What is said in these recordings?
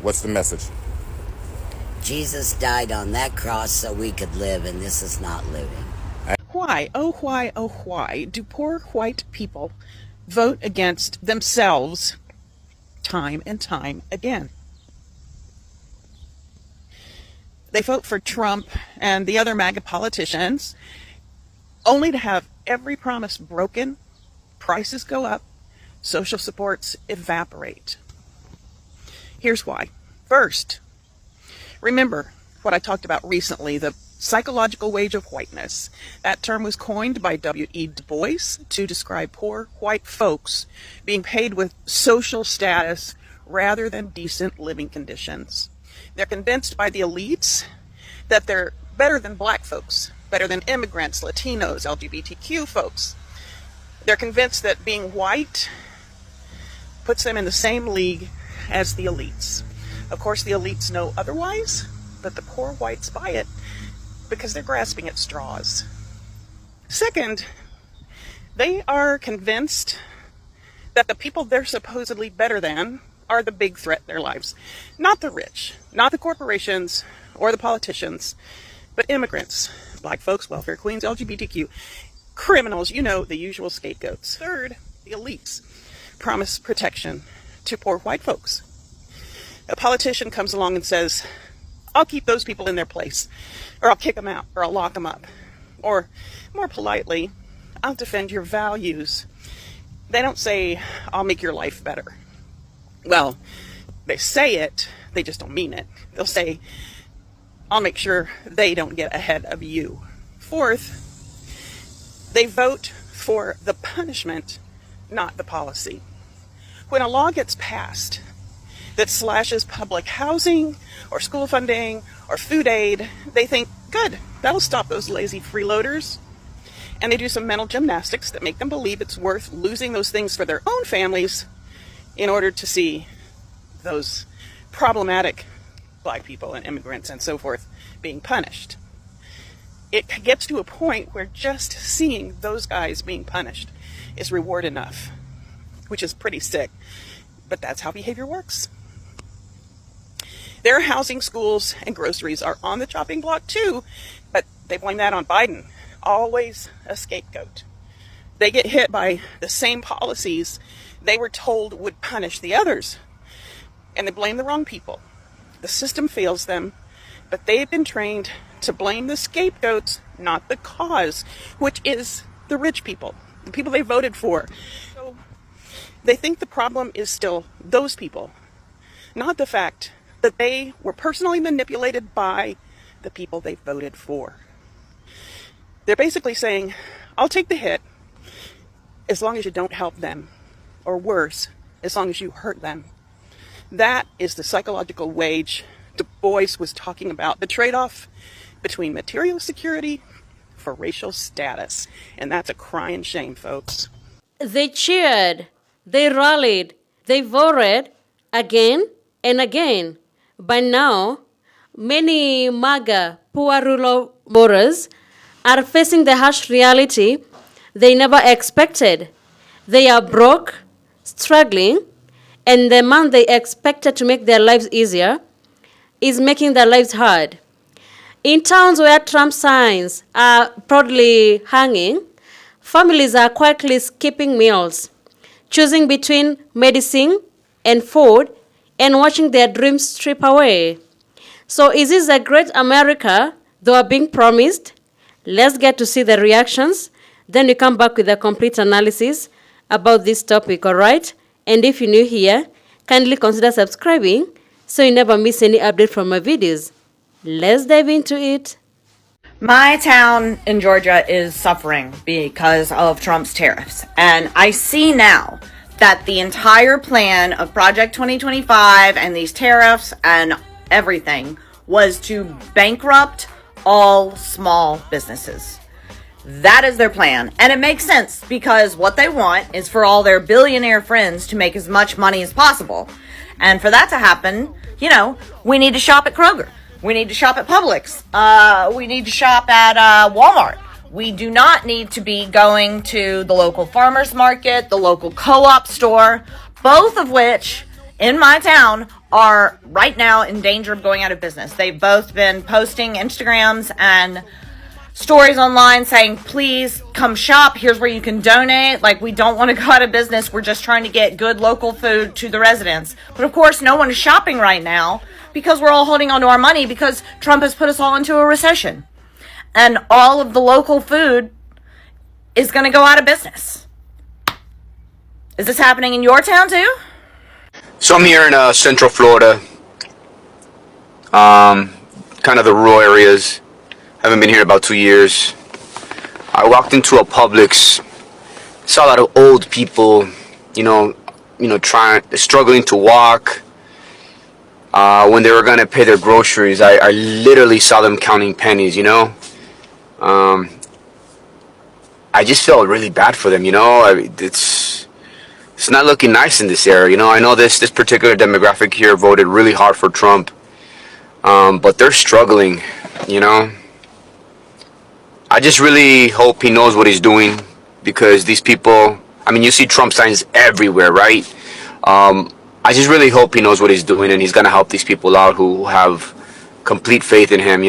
What's the message? Jesus died on that cross so we could live, and this is not living. Why, oh why do poor white people vote against themselves time and time again? They vote for Trump and the other MAGA politicians only to have every promise broken, prices go up, social supports evaporate. Here's why. First, remember what I talked about recently, the psychological wage of whiteness. That term was coined by W.E. Du Bois to describe poor white folks being paid with social status rather than decent living conditions. They're convinced by the elites that they're better than black folks, better than immigrants, Latinos, LGBTQ folks. They're convinced that being white puts them in the same league as the elites. Of course, the elites know otherwise, but the poor whites buy it because they're grasping at straws. Second, they are convinced that the people they're supposedly better than are the big threat in their lives. Not the rich, not the corporations or the politicians, but immigrants, black folks, welfare queens, LGBTQ, criminals, you know, the usual scapegoats. Third, the elites promise protection to poor white folks. A politician comes along and says, I'll keep those people in their place, or I'll kick them out, or I'll lock them up. Or, more politely, I'll defend your values. They don't say, I'll make your life better. Well, they say it, they just don't mean it. They'll say, I'll make sure they don't get ahead of you. Fourth, they vote for the punishment, not the policy. When a law gets passed that slashes public housing or school funding or food aid, they think, good, that'll stop those lazy freeloaders. And they do some mental gymnastics that make them believe it's worth losing those things for their own families in order to see those problematic black people and immigrants and so forth being punished. It gets to a point where just seeing those guys being punished is reward enough, which is pretty sick, but that's how behavior works. Their housing, schools, and groceries are on the chopping block too, but they blame that on Biden. Always a scapegoat. They get hit by the same policies they were told would punish the others, and they blame the wrong people. The system fails them, but they've been trained to blame the scapegoats, not the cause, which is the rich people, the people they voted for. So they think the problem is still those people, not the fact that they were personally manipulated by the people they voted for. They're basically saying, I'll take the hit as long as you don't help them, or worse, as long as you hurt them. That is the psychological wage Du Bois was talking about, the trade-off between material security for racial status. And that's a crying shame, folks. They cheered, they rallied, they voted again and again. But now, many MAGA poor rural voters are facing the harsh reality they never expected. They are broke, struggling, and the man they expected to make their lives easier is making their lives hard. In towns where Trump signs are proudly hanging, families are quietly skipping meals, choosing between medicine and food, and watching their dreams strip away. So is this a great America they are being promised? Let's get to see the reactions. Then we come back with a complete analysis about this topic, all right? And if you're new here, kindly consider subscribing so you never miss any update from my videos. Let's dive into it. My town in Georgia is suffering because of Trump's tariffs. And I see now that the entire plan of Project 2025 and these tariffs and everything was to bankrupt all small businesses. That is their plan. And it makes sense because what they want is for all their billionaire friends to make as much money as possible. And for that to happen, you know, we need to shop at Kroger. We need to shop at Publix. We need to shop at Walmart. We do not need to be going to the local farmer's market, the local co-op store, both of which in my town are right now in danger of going out of business. They've both been posting Instagrams and stories online saying, please come shop. Here's where you can donate. Like, we don't want to go out of business. We're just trying to get good local food to the residents. But of course, no one is shopping right now because we're all holding on to our money because Trump has put us all into a recession. And all of the local food is going to go out of business. Is this happening in your town too? So I'm here in Central Florida, kind of the rural areas. Haven't been here about 2 years. I walked into a Publix, saw a lot of old people, struggling to walk. When they were gonna pay their groceries, I literally saw them counting pennies. I just felt really bad for them. It's not looking nice in this area. I know this particular demographic here voted really hard for Trump, but they're struggling. I just really hope he knows what he's doing, because these people, you see Trump signs everywhere, right? I just really hope he knows what he's doing and he's going to help these people out who have complete faith in him,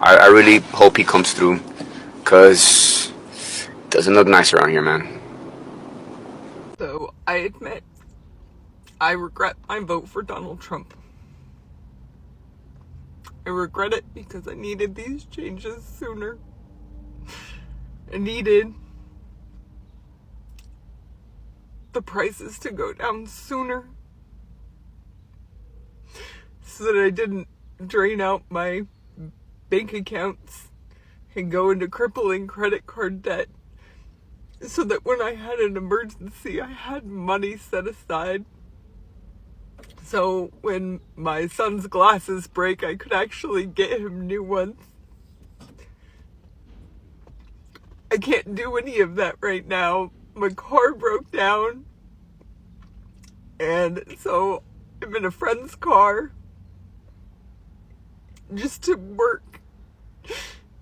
I really hope he comes through, because it doesn't look nice around here, man. So I admit, I regret my vote for Donald Trump. I regret it because I needed these changes sooner. I needed the prices to go down sooner so that I didn't drain out my bank accounts and go into crippling credit card debt, so that when I had an emergency, I had money set aside. So when my son's glasses break, I could actually get him new ones. I can't do any of that right now. My car broke down, and so I'm in a friend's car just to work,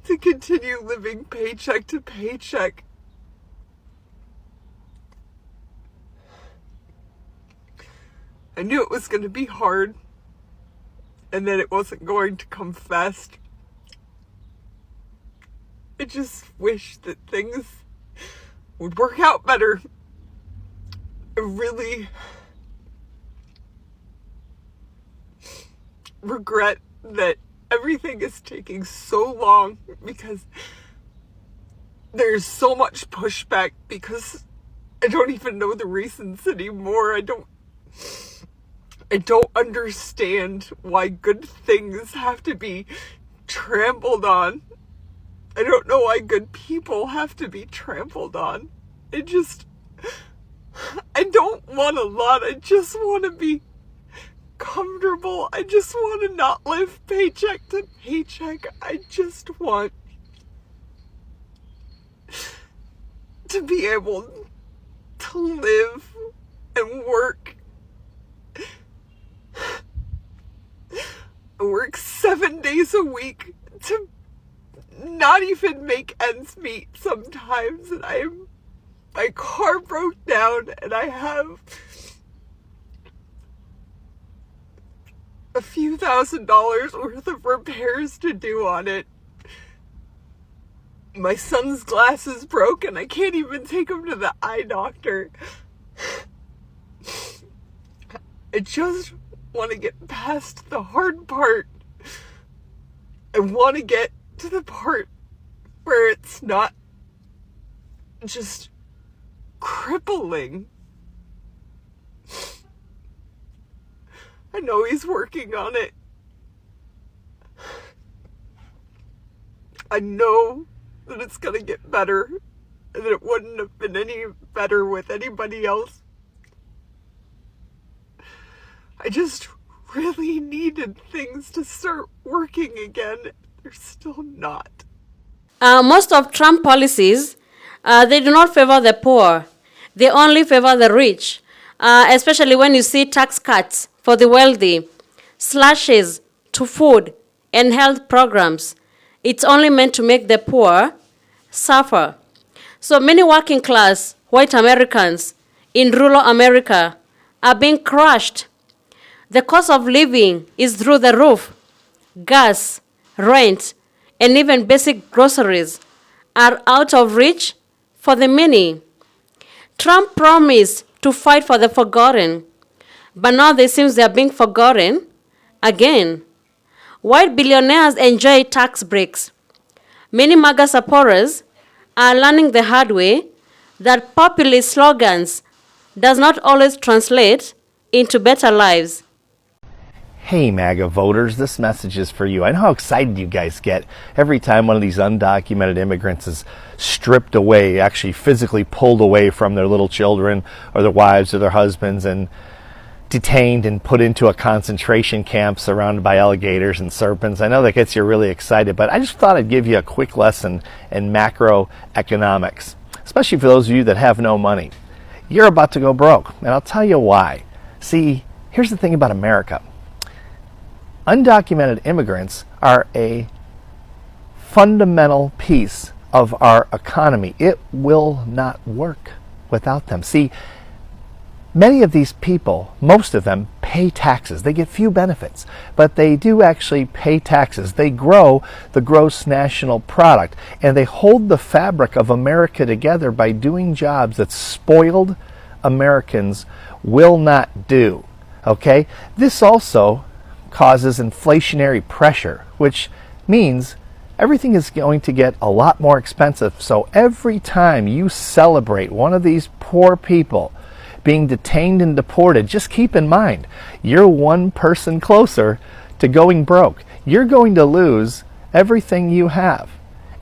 to continue living paycheck to paycheck. I knew it was going to be hard, and that it wasn't going to come fast. I just wish that things would work out better. I really regret that everything is taking so long, because there's so much pushback, because I don't even know the reasons anymore. I don't understand why good things have to be trampled on. I don't know why good people have to be trampled on. I don't want a lot. I just want to be comfortable. I just want to not live paycheck to paycheck. I just want to be able to live and work. I work 7 days a week to not even make ends meet sometimes, and my car broke down, and I have a few $1,000s worth of repairs to do on it. My son's glasses broke, and I can't even take him to the eye doctor. I just want to get past the hard part. I want to get to the part where it's not just crippling. I know he's working on it. I know that it's gonna get better, and that it wouldn't have been any better with anybody else. I just really needed things to start working again. They're still not. Most of Trump policies, they do not favor the poor. They only favor the rich, especially when you see tax cuts for the wealthy, slashes to food and health programs. It's only meant to make the poor suffer. So many working class white Americans in rural America are being crushed. The cost of living is through the roof. Gas, rent, and even basic groceries are out of reach for the many. Trump promised to fight for the forgotten, but now it seems they are being forgotten again. White billionaires enjoy tax breaks. Many MAGA supporters are learning the hard way that populist slogans does not always translate into better lives. Hey MAGA voters, this message is for you. I know how excited you guys get every time one of these undocumented immigrants is stripped away, actually physically pulled away from their little children or their wives or their husbands and detained and put into a concentration camp surrounded by alligators and serpents. I know that gets you really excited, but I just thought I'd give you a quick lesson in macroeconomics, especially for those of you that have no money. You're about to go broke, and I'll tell you why. See, here's the thing about America. Undocumented immigrants are a fundamental piece of our economy. It will not work without them. See, many of these people, most of them, pay taxes. They get few benefits, but they do actually pay taxes. They grow the gross national product, and they hold the fabric of America together by doing jobs that spoiled Americans will not do. Okay? This also causes inflationary pressure, which means everything is going to get a lot more expensive. So every time you celebrate one of these poor people being detained and deported, just keep in mind, you're one person closer to going broke. You're going to lose everything you have.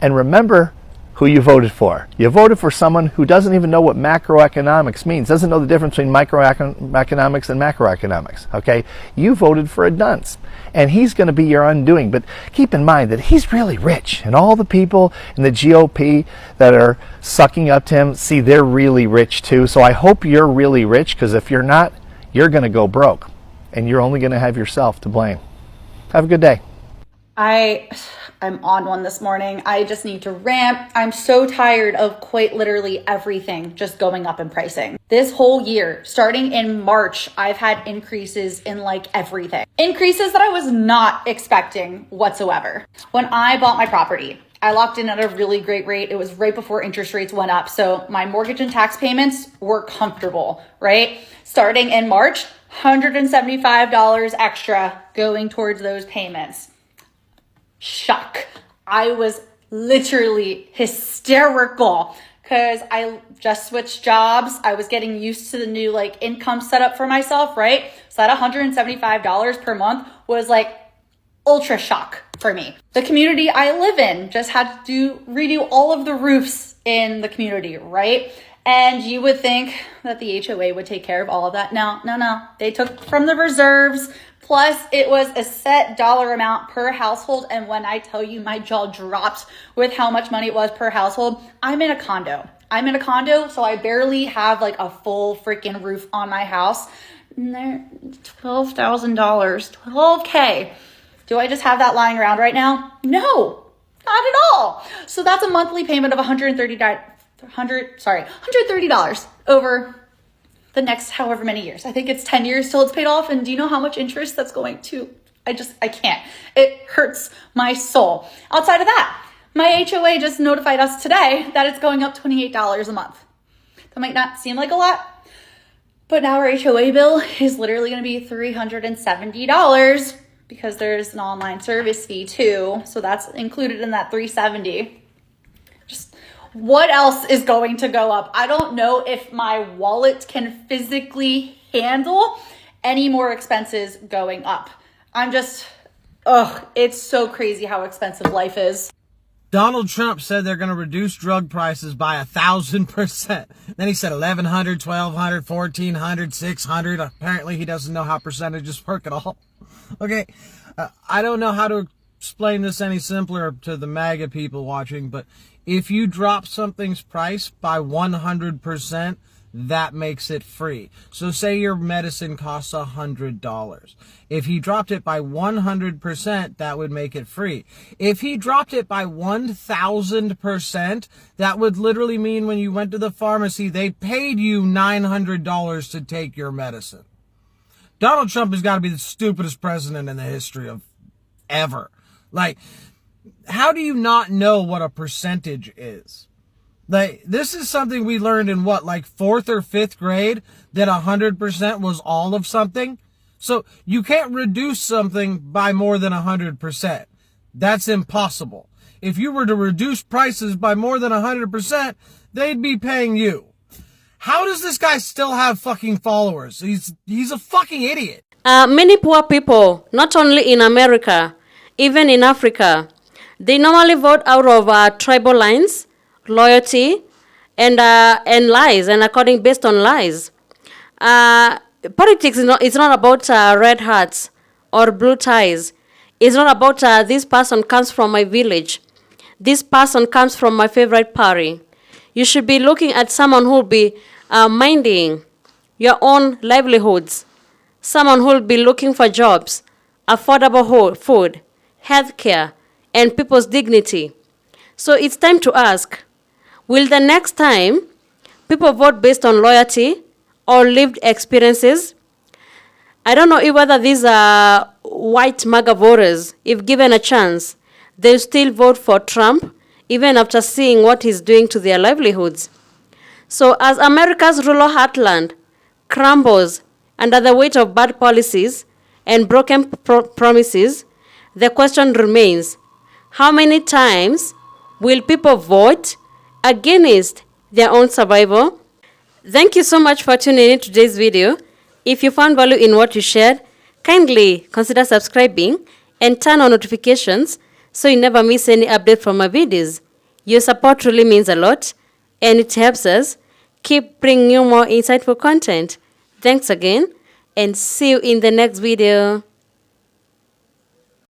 And remember who you voted for. You voted for someone who doesn't even know what macroeconomics means, doesn't know the difference between microeconomics and macroeconomics, okay? You voted for a dunce, and he's going to be your undoing. But keep in mind that he's really rich, and all the people in the GOP that are sucking up to him, see, they're really rich too. So I hope you're really rich, because if you're not, you're going to go broke, and you're only going to have yourself to blame. Have a good day. I'm on one this morning. I just need to rant. I'm so tired of quite literally everything just going up in pricing. This whole year, starting in March, I've had increases in like everything. Increases that I was not expecting whatsoever. When I bought my property, I locked in at a really great rate. It was right before interest rates went up. So my mortgage and tax payments were comfortable, right? Starting in March, $175 extra going towards those payments. Shock. I was literally hysterical because I just switched jobs. I was getting used to the new like income setup for myself, right? So that $175 per month was like ultra shock for me. The community I live in just had to redo all of the roofs in the community, right? And you would think that the HOA would take care of all of that. No. They took from the reserves. Plus, it was a set dollar amount per household. And when I tell you my jaw dropped with how much money it was per household, I'm in a condo, so I barely have like a full freaking roof on my house. And they're $12,000, $12K. Do I just have that lying around right now? No, not at all. So that's a monthly payment of $130 over the next however many years. I think it's 10 years till it's paid off. And do you know how much interest that's going to? I can't. It hurts my soul. Outside of that, my HOA just notified us today that it's going up $28 a month. That might not seem like a lot, but now our HOA bill is literally going to be $370 because there's an online service fee too. So that's included in that $370. What else is going to go up? I don't know if my wallet can physically handle any more expenses going up. It's so crazy how expensive life is. Donald Trump said they're going to reduce drug prices by 1,000%. Then he said 1,100, 1,200, 1,400, 600. Apparently he doesn't know how percentages work at all. Okay, I don't know how to explain this any simpler to the MAGA people watching, but if you drop something's price by 100%, that makes it free. So say your medicine costs $100. If he dropped it by 100%, that would make it free. If he dropped it by 1,000%, that would literally mean when you went to the pharmacy, they paid you $900 to take your medicine. Donald Trump has got to be the stupidest president in the history of ever. Like, how do you not know what a percentage is? Like, this is something we learned in what, like 4th or 5th grade, that 100% was all of something. So you can't reduce something by more than 100%. That's impossible. If you were to reduce prices by more than 100%, they'd be paying you. How does this guy still have fucking followers? He's a fucking idiot. Many poor people, not only in America, even in Africa, they normally vote out of tribal lines, loyalty, and lies, and according based on lies. Politics is not about red hearts or blue ties. It's not about this person comes from my village. This person comes from my favorite party. You should be looking at someone who will be minding your own livelihoods, someone who will be looking for jobs, affordable food, healthcare, and people's dignity. So it's time to ask, will the next time people vote based on loyalty or lived experiences? I don't know whether these are white MAGA voters, if given a chance, they'll still vote for Trump, even after seeing what he's doing to their livelihoods. So as America's rural heartland crumbles under the weight of bad policies and broken promises, the question remains, how many times will people vote against their own survival? Thank you so much for tuning in to today's video. If you found value in what you shared, kindly consider subscribing and turn on notifications so you never miss any update from my videos. Your support really means a lot, and it helps us keep bringing you more insightful content. Thanks again, and see you in the next video.